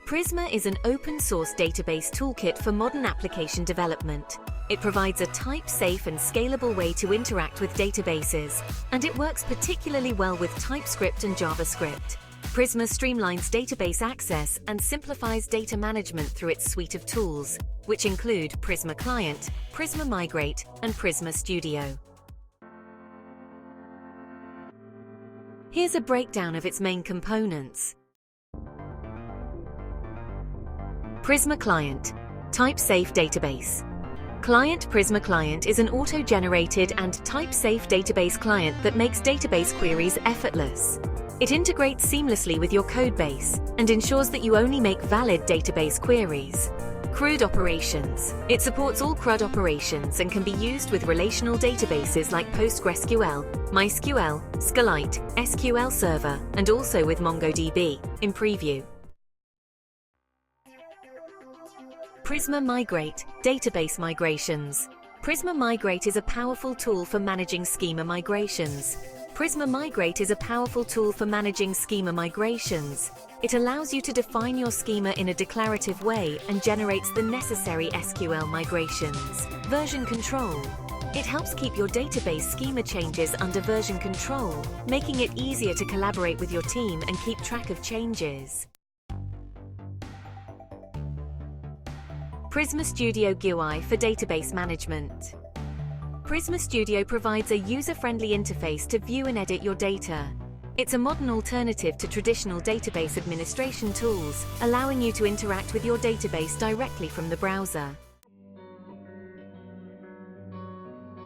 Prisma is an open-source database toolkit for modern application development. It provides a type-safe and scalable way to interact with databases, and it works particularly well with TypeScript and JavaScript. Prisma streamlines database access and simplifies data management through its suite of tools, which include Prisma Client, Prisma Migrate, and Prisma Studio. Here's a breakdown of its main components. Prisma Client, type-safe database. Client Prisma Client is an auto-generated and type-safe database client that makes database queries effortless. It integrates seamlessly with your codebase and ensures that you only make valid database queries. CRUD operations. It supports all CRUD operations and can be used with relational databases like PostgreSQL, MySQL, SQLite, SQL Server, and also with MongoDB, in preview. Prisma Migrate, database migrations. Prisma Migrate is a powerful tool for managing schema migrations. Prisma Migrate is a powerful tool for managing schema migrations. It allows you to define your schema in a declarative way and generates the necessary SQL migrations. Version control. It helps keep your database schema changes under version control, making it easier to collaborate with your team and keep track of changes. Prisma Studio GUI for database management. Prisma Studio provides a user-friendly interface to view and edit your data. It's a modern alternative to traditional database administration tools, allowing you to interact with your database directly from the browser.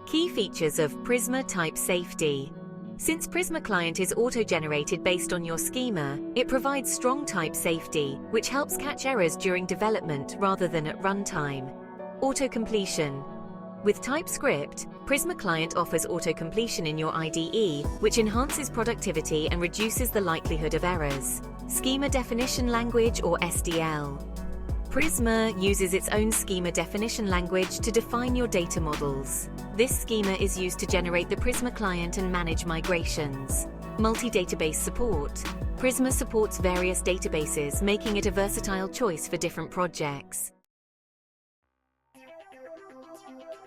Key features of Prisma Type Safety. Since Prisma Client is auto-generated based on your schema, it provides strong type safety, which helps catch errors during development rather than at runtime. Autocompletion. With TypeScript, Prisma Client offers autocompletion in your IDE, which enhances productivity and reduces the likelihood of errors. Schema Definition Language or SDL. Prisma uses its own schema definition language to define your data models. This schema is used to generate the Prisma client and manage migrations. Multi-database support. Prisma supports various databases, making it a versatile choice for different projects.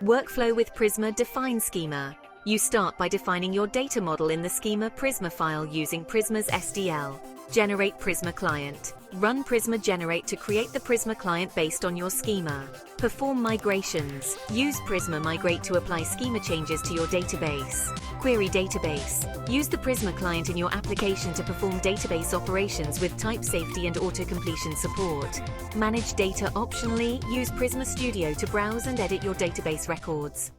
Workflow with Prisma Define Schema. You start by defining your data model in the schema Prisma file using Prisma's SDL. Generate Prisma Client. Run Prisma Generate to create the Prisma Client based on your schema. Perform migrations. Use Prisma Migrate to apply schema changes to your database. Query database. Use the Prisma Client in your application to perform database operations with type safety and autocompletion support. Manage data optionally. Use Prisma Studio to browse and edit your database records.